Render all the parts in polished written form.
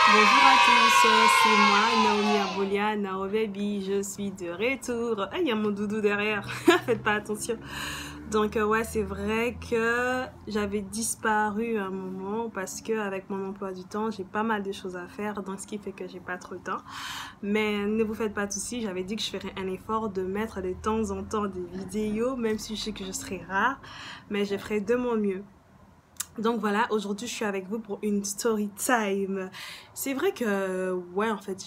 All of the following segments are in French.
Bonjour à tous, c'est moi, Naomi Abolia, Nao Baby, je suis de retour. Il y a mon doudou derrière, faites pas attention. Donc ouais, c'est vrai que j'avais disparu un moment parce que avec mon emploi du temps, j'ai pas mal de choses à faire, donc ce qui fait que j'ai pas trop le temps. Mais ne vous faites pas de soucis, j'avais dit que je ferais un effort de mettre de temps en temps des vidéos, même si je sais que je serai rare, mais je ferai de mon mieux. Donc voilà, aujourd'hui je suis avec vous pour une story time. C'est vrai que, ouais, en fait,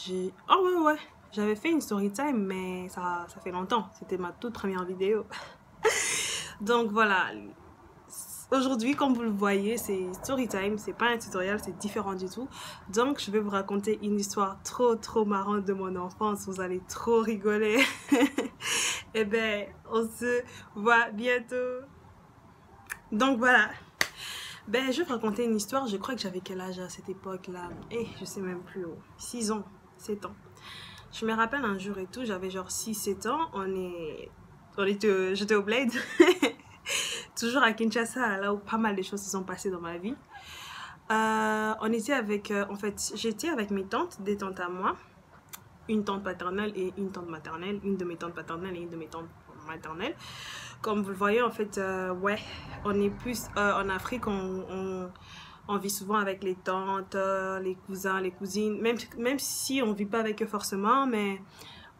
j'avais fait une story time, mais ça fait longtemps. C'était ma toute première vidéo. Donc voilà, aujourd'hui, comme vous le voyez, c'est story time, c'est pas un tutoriel, c'est différent du tout. Donc je vais vous raconter une histoire trop marrante de mon enfance, vous allez trop rigoler. Et ben, on se voit bientôt. Donc voilà. Ben, je vais vous raconter une histoire. Je crois que j'avais quel âge à cette époque-là? Je sais même plus. 6 ans, 7 ans. Je me rappelle un jour et tout, j'avais genre 6-7 ans. J'étais au Bled. Toujours à Kinshasa, là où pas mal de choses se sont passées dans ma vie. On était avec... en fait, j'étais avec mes tantes, des tantes à moi. Une tante paternelle et une tante maternelle. Une de mes tantes paternelles et une de mes tantes maternelles. Comme vous le voyez, en fait, ouais, on est plus en Afrique, on vit souvent avec les tantes, les cousins, les cousines, même si on ne vit pas avec eux forcément, mais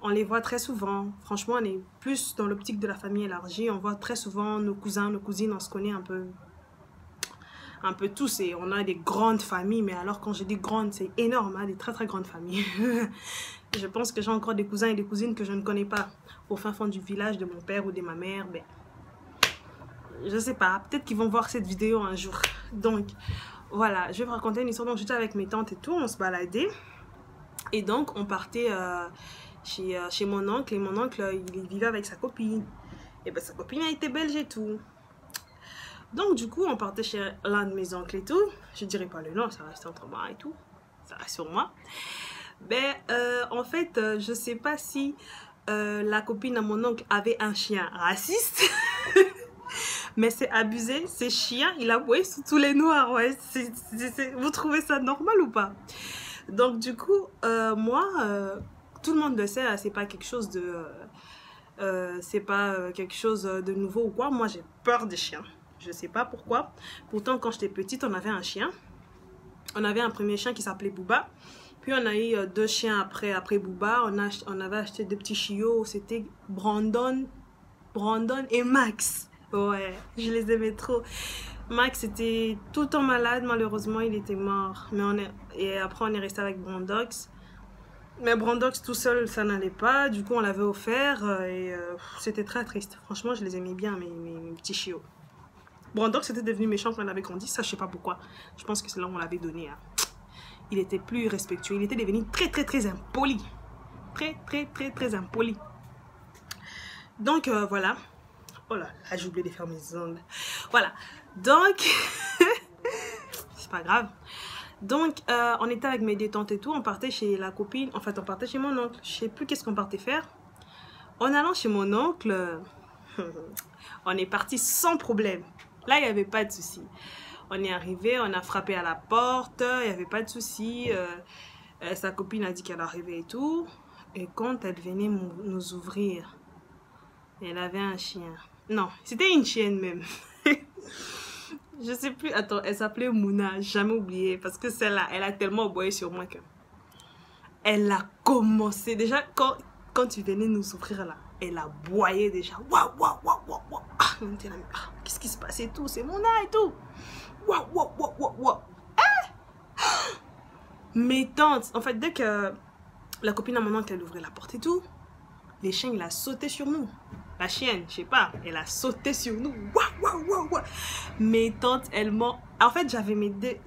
on les voit très souvent. Franchement, on est plus dans l'optique de la famille élargie, on voit très souvent nos cousins, nos cousines, on se connaît un peu tous et on a des grandes familles, mais alors quand je dis grandes, c'est énorme, hein, des très grandes familles. Je pense que j'ai encore des cousins et des cousines que je ne connais pas au fin fond du village de mon père ou de ma mère. Ben, je sais pas, peut-être qu'ils vont voir cette vidéo un jour. Donc voilà, je vais vous raconter une histoire. Donc j'étais avec mes tantes et tout, on se baladait. Et donc on partait chez mon oncle. Et mon oncle, il vivait avec sa copine. Et ben sa copine a été belge et tout. Donc du coup on partait chez l'un de mes oncles et tout. Je dirais pas le nom, ça reste entre moi et tout. Ça reste sur moi. Ben en fait, je sais pas si la copine de mon oncle avait un chien raciste. Mais c'est abusé, c'est chien, il a boué sous tous les noirs, ouais. Vous trouvez ça normal ou pas? Donc du coup, moi, tout le monde le sait, c'est pas quelque chose de... quelque chose de nouveau ou quoi. Moi, j'ai peur des chiens. Je sais pas pourquoi. Pourtant, quand j'étais petite, on avait un chien. On avait un premier chien qui s'appelait Booba. Puis on a eu 2 chiens après Booba. On avait acheté 2 petits chiots. C'était Brandon et Max. Ouais, je les aimais trop. Max était tout le temps malade, malheureusement il était mort. Et après on est resté avec Brandox. Mais Brandox tout seul ça n'allait pas, du coup on l'avait offert c'était très triste. Franchement je les aimais bien mes petits chiots. Brandox était devenu méchant quand on avait grandi, ça je sais pas pourquoi. Je pense que c'est là où on l'avait donné. Hein. Il était plus respectueux, il était devenu très impoli. Très impoli. Donc voilà. Oh là, j'ai oublié de faire mes ongles. Voilà. Donc, c'est pas grave. Donc, on était avec mes 2 tantes et tout. On partait chez la copine. En fait, on partait chez mon oncle. Je sais plus qu'est-ce qu'on partait faire. En allant chez mon oncle, on est parti sans problème. Là, il n'y avait pas de souci. On est arrivé, on a frappé à la porte. Il n'y avait pas de souci. Sa copine a dit qu'elle arrivait et tout. Et quand elle venait nous ouvrir, elle avait un chien. Non, c'était une chienne même. Je sais plus. Attends, elle s'appelait Mouna. Jamais oublié. Parce que celle-là, elle a tellement aboyé sur moi que... Elle a commencé. Déjà, quand tu venais nous ouvrir là, elle a aboyé déjà. Waouh. Ah, qu'est-ce qui se passe et tout? C'est Mouna et tout. Waouh. Mes tantes, en fait, dès que la copine à mon oncle, elle ouvrait la porte et tout, les chiens, il a sauté sur nous. La chienne, je sais pas, elle a sauté sur nous. Waouh. Mes tantes, elles m'ont... En fait, j'avais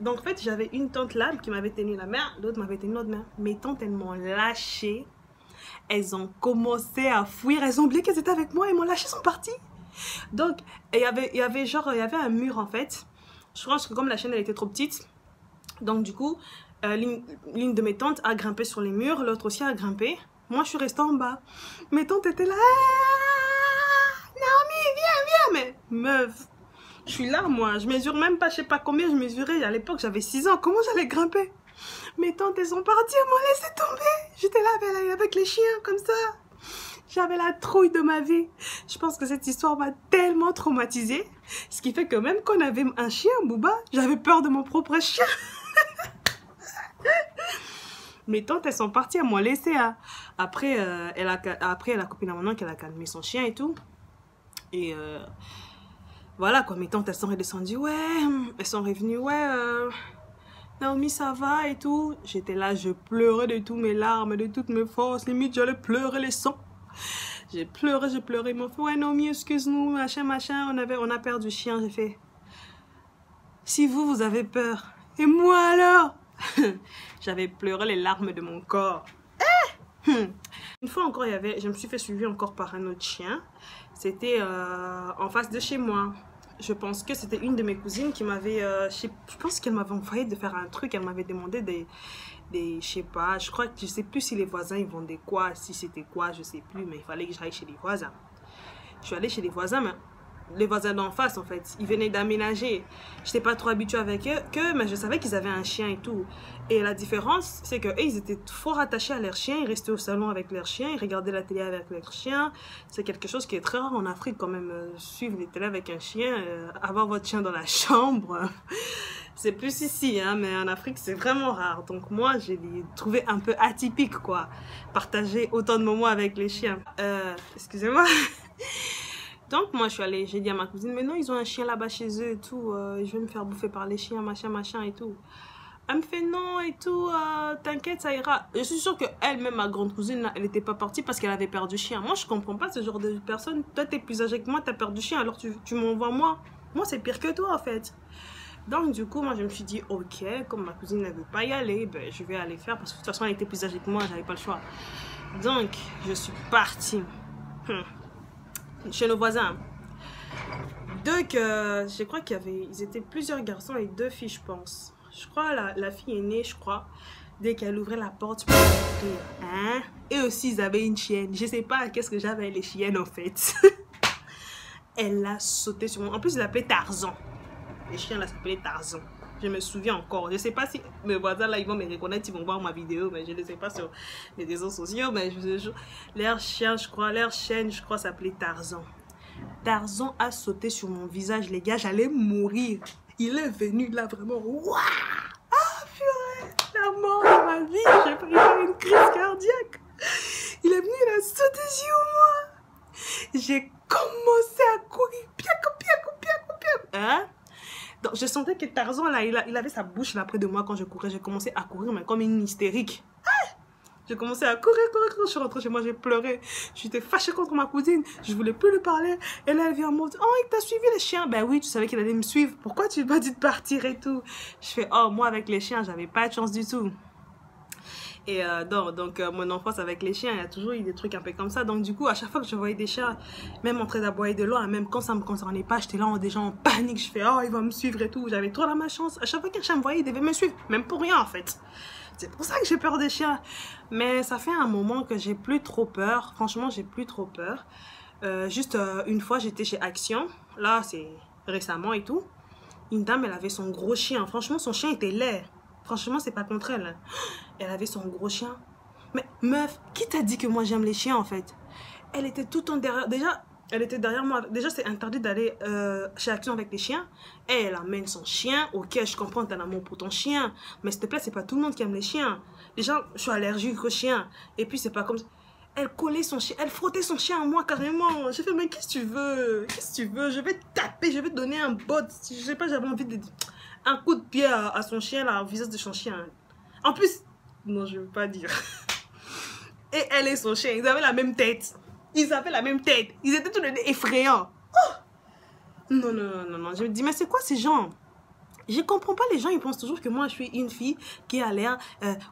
Donc, en fait, j'avais une tante là qui m'avait tenu la main, l'autre m'avait tenu l'autre main. Mes tantes, elles m'ont lâché. Elles ont commencé à fuir. Elles ont oublié qu'elles étaient avec moi. Elles m'ont lâché, elles sont parties. Donc, il y avait un mur en fait. Je pense que comme la chaîne, elle était trop petite. Donc, du coup, l'une de mes tantes a grimpé sur les murs. L'autre aussi a grimpé. Moi, je suis restée en bas. Mes tantes étaient là. Naomi, viens. Mais meuf, je suis là, moi. Je mesure même pas, je sais pas combien je mesurais. À l'époque, j'avais 6 ans. Comment j'allais grimper? Mes tantes, elles sont parties, elles m'ont laissé tomber. J'étais là avec les chiens, comme ça. J'avais la trouille de ma vie. Je pense que cette histoire m'a tellement traumatisée. Ce qui fait que même quand on avait un chien, Booba, j'avais peur de mon propre chien. Mes tantes, elles sont parties, elles m'ont laissé. Hein. Après, la copine à mon oncle, elle a calmé son chien et tout. Et voilà, quoi. Mes tantes, elles sont redescendues. Ouais, elles sont revenues. Ouais, Naomi, ça va et tout. J'étais là, je pleurais de toutes mes larmes, de toutes mes forces. Limite, j'allais pleurer les sangs. J'ai pleuré. Ils m'ont fait, ouais, Naomi, excuse-nous, machin. On a perdu le chien. J'ai fait, si vous avez peur, et moi alors? J'avais pleuré les larmes de mon corps. Une fois encore, je me suis fait suivre encore par un autre chien. C'était en face de chez moi. Je pense que c'était une de mes cousines qui m'avait... je pense qu'elle m'avait envoyé de faire un truc. Elle m'avait demandé je sais pas, je sais plus si les voisins ils vendaient quoi, si c'était quoi, je sais plus, mais il fallait que j'aille chez les voisins. Je suis allée chez les voisins, mais les voisins d'en face en fait, ils venaient d'aménager. J'étais pas trop habituée avec eux, mais je savais qu'ils avaient un chien et tout. Et la différence, c'est qu'eux, ils étaient fort attachés à leur chien, ils restaient au salon avec leur chien, ils regardaient la télé avec leur chien. C'est quelque chose qui est très rare en Afrique quand même, suivre les télés avec un chien, avoir votre chien dans la chambre. C'est plus ici, hein, mais en Afrique, c'est vraiment rare. Donc moi, j'ai trouvé un peu atypique, quoi. Partager autant de moments avec les chiens. Excusez-moi. Donc moi, j'ai dit à ma cousine, mais non, ils ont un chien là-bas chez eux et tout. Je vais me faire bouffer par les chiens, machin et tout. Elle me fait non et tout, t'inquiète, ça ira. Je suis sûre qu'elle-même, ma grande cousine, là, elle n'était pas partie parce qu'elle avait perdu chien. Moi, je comprends pas ce genre de personne. Toi, t'es plus âgée que moi, t'as perdu chien, alors tu m'envoies moi. Moi, c'est pire que toi, en fait. Donc, du coup, moi, je me suis dit, ok, comme ma cousine ne veut pas y aller, ben, je vais aller faire parce que de toute façon, elle était plus âgée que moi, j'avais pas le choix. Donc, je suis partie chez nos voisins. Donc, je crois ils étaient plusieurs garçons et 2 filles, je pense. Je crois la fille est née, je crois, dès qu'elle ouvrait la porte pour ouvrir. Hein? Et aussi, ils avaient une chienne. Je sais pas qu'est-ce que j'avais les chiennes, en fait. Elle a sauté sur moi. En plus, il l'appelait Tarzan. Les chiens là s'appelaient Tarzan. Je me souviens encore. Je sais pas si mes voisins là ils vont me reconnaître, ils vont voir ma vidéo, mais je ne sais pas sur les réseaux sociaux. Mais leur chien, je crois, leur chienne, je crois, s'appelait Tarzan. Tarzan a sauté sur mon visage, les gars, j'allais mourir. Il est venu là vraiment. Waouh! Ah purée! La mort de ma vie! J'ai failli faire une crise cardiaque. Il est venu, il a sauté sur moi. J'ai commencé à courir. Piac. Hein? Donc, je sentais que Tarzan, là, il avait sa bouche là près de moi quand je courais. J'ai commencé à courir, mais comme une hystérique. J'ai commencé à courir. Je suis rentrée chez moi, j'ai pleuré. J'étais fâchée contre ma cousine. Je voulais plus lui parler. Et là, elle vient me dire, oh, il t'a suivi les chiens. Ben oui, tu savais qu'il allait me suivre. Pourquoi tu m'as dit de partir et tout? Je fais, oh, moi, avec les chiens, j'avais pas de chance du tout. Et donc mon enfance avec les chiens, il y a toujours eu des trucs un peu comme ça. Donc du coup, à chaque fois que je voyais des chiens, même en train d'aboyer de loin, même quand ça me concernait pas, j'étais là déjà en panique. Je fais, oh, il va me suivre et tout. J'avais trop la malchance. À chaque fois qu'un chien me voyait, il devait me suivre. Même pour rien, en fait. C'est pour ça que j'ai peur des chiens. Mais ça fait un moment que j'ai plus trop peur. Franchement, j'ai plus trop peur. Juste une fois, j'étais chez Action. Là, c'est récemment et tout. Une dame, elle avait son gros chien. Franchement, son chien était laid. Franchement, c'est pas contre elle. Elle avait son gros chien. Mais meuf, qui t'a dit que moi j'aime les chiens en fait? Elle était tout le temps derrière. Déjà, elle était derrière moi. Déjà, c'est interdit d'aller chez Action avec les chiens. Et elle amène son chien. Ok, je comprends, t'as un amour pour ton chien. Mais s'il te plaît, c'est pas tout le monde qui aime les chiens. Déjà, je suis allergique aux chiens. Et puis, c'est pas comme ça. Elle collait son chien. Elle frottait son chien à moi carrément. J'ai fait, mais qu'est-ce que tu veux? Qu'est-ce que tu veux? Je vais te taper. Je vais te donner un bot. Je sais pas, j'avais envie de... Un coup de pied à son chien, là, au visage de son chien. En plus, non, je ne veux pas dire. Et elle et son chien, ils avaient la même tête. Ils avaient la même tête. Ils étaient tous les deux effrayants. Oh! Non. Je me dis, mais c'est quoi ces gens? Je comprends pas, les gens, ils pensent toujours que moi, je suis une fille qui a l'air...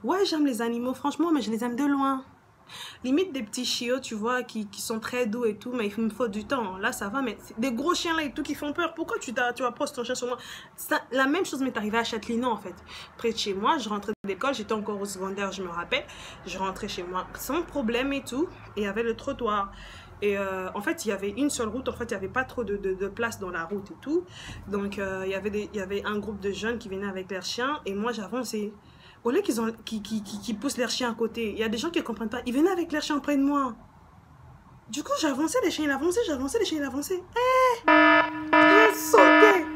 ouais, j'aime les animaux, franchement, mais je les aime de loin. Limite des petits chiots, tu vois, qui sont très doux et tout, mais il me faut du temps. Là, ça va, mais des gros chiens là et tout qui font peur. Pourquoi tu approches ton chien sur moi? La même chose m'est arrivée à Châtelineau, en fait. Près de chez moi, je rentrais de l'école, j'étais encore au secondaire, je me rappelle. Je rentrais chez moi sans problème et tout, et il y avait le trottoir. Et en fait, il y avait une seule route. En fait, il n'y avait pas trop de place dans la route et tout. Donc, il y avait un groupe de jeunes qui venaient avec leurs chiens. Et moi, j'avançais. Au lieu qu'ils poussent leurs chiens à côté, il y a des gens qui ne comprennent pas. Ils venaient avec leurs chiens près de moi. Du coup, j'avançais, les chiens, ils avançaient, j'avançais, les chiens, ils avançaient. J'ai sauté.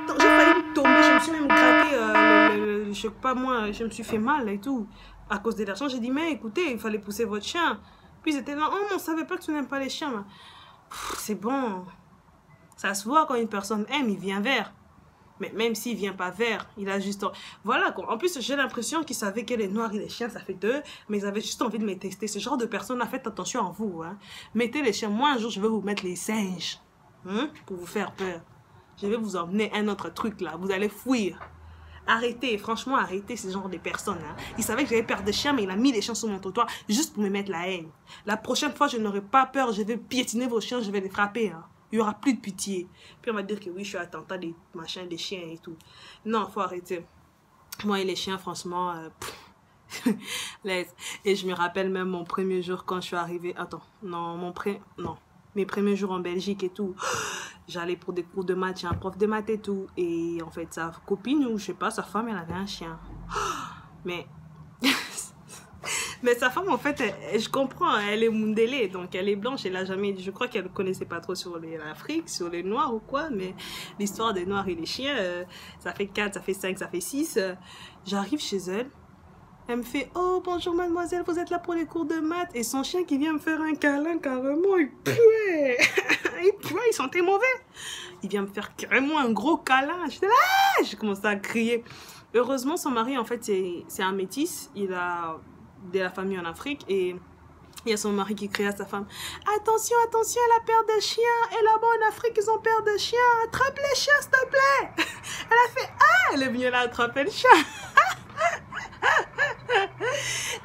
Donc, j'ai failli tomber, je me suis même gratté, je sais pas moi, je me suis fait mal et tout. À cause des chiens, j'ai dit, mais écoutez, il fallait pousser votre chien. Puis ils étaient là, oh, mais on savait pas que tu n'aimes pas les chiens. C'est bon. Ça se voit quand une personne aime, il vient vers. Mais même s'il vient pas vers, il a juste... Voilà quoi. En plus, j'ai l'impression qu'ils savaient que les noirs et les chiens, ça fait deux. Mais ils avaient juste envie de me tester. Ce genre de personnes, faites attention à vous. Hein. Mettez les chiens. Moi, un jour, je vais vous mettre les singes. Hein, pour vous faire peur. Je vais vous emmener un autre truc là. Vous allez fuir. Arrêtez. Franchement, arrêtez ce genre de personnes. Hein. Il savait que j'avais peur de chiens, mais il a mis les chiens sur mon trottoir juste pour me mettre la haine. La prochaine fois, je n'aurai pas peur. Je vais piétiner vos chiens. Je vais les frapper. Hein. Il n'y aura plus de pitié. Puis on va dire que oui, je suis attentat des machins, des chiens et tout. Non, il faut arrêter. Moi et les chiens, franchement, laisse. Et je me rappelle même mon premier jour quand je suis arrivée. Attends, non, mes premiers jours en Belgique et tout. J'allais pour des cours de maths, j'ai un prof de maths et tout. Et en fait, sa copine, ou je sais pas, sa femme, elle avait un chien. Mais... Mais sa femme, en fait, je comprends, elle est Mundélé, donc elle est blanche, elle a jamais, je crois qu'elle ne connaissait pas trop sur l'Afrique, sur les Noirs ou quoi, mais l'histoire des Noirs et les chiens, ça fait 4, ça fait 5, ça fait 6. J'arrive chez elle, elle me fait « Oh, bonjour mademoiselle, vous êtes là pour les cours de maths ?» Et son chien qui vient me faire un câlin, carrément, il puait. Il puait, il sentait mauvais. Il vient me faire carrément un gros câlin. J'étais là, j'ai commencé à crier. Heureusement, son mari, en fait, c'est un métis, il a... de la famille en Afrique et il y a son mari qui crie à sa femme attention, attention, elle a peur de chien et là-bas en Afrique ils ont peur de chien, attrape les chiens s'il te plaît. Elle a fait elle est venue là attraper le chien.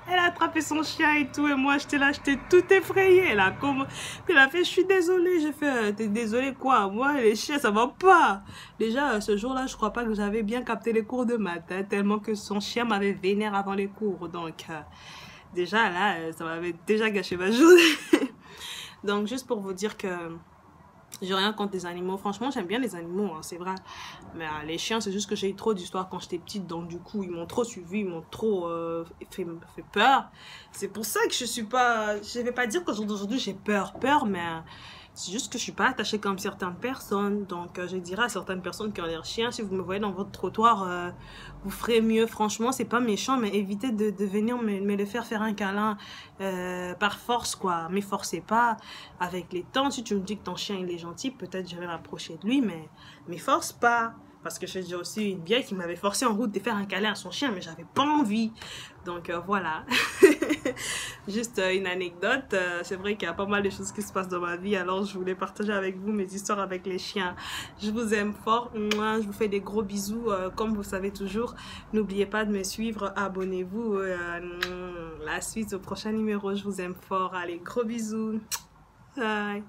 Elle a attrapé son chien et tout et moi j'étais là, j'étais tout effrayée. Puis elle a fait je suis désolée. J'ai fait t'es désolée quoi, moi les chiens ça va pas. Déjà ce jour-là je crois pas que j'avais bien capté les cours de maths hein, tellement que son chien m'avait vénère avant les cours donc déjà là ça m'avait déjà gâché ma journée. Donc juste pour vous dire que j'ai rien contre les animaux. Franchement, j'aime bien les animaux, hein, c'est vrai. Mais les chiens, c'est juste que j'ai eu trop d'histoires quand j'étais petite. Donc, du coup, ils m'ont trop suivi, ils m'ont trop fait peur. C'est pour ça que je suis pas... Je vais pas dire qu'aujourd'hui, j'ai peur, mais c'est juste que je suis pas attachée comme certaines personnes. Donc, je dirais à certaines personnes qui ont leurs chiens, si vous me voyez dans votre trottoir, vous ferez mieux. Franchement, c'est pas méchant, mais évitez de venir me le faire un câlin par force, quoi. Mais forcez pas. Avec les temps, si tu me dis que ton chien, il est gentil, peut-être je vais m'approcher de lui, mais force pas. Parce que j'ai déjà aussi une vieille qui m'avait forcé en route de faire un câlin à son chien, mais j'avais pas envie. Donc voilà. Juste une anecdote. C'est vrai qu'il y a pas mal de choses qui se passent dans ma vie, alors je voulais partager avec vous mes histoires avec les chiens. Je vous aime fort. Moi, je vous fais des gros bisous. Comme vous savez toujours, n'oubliez pas de me suivre. Abonnez-vous. La suite au prochain numéro. Je vous aime fort. Allez, gros bisous. Bye.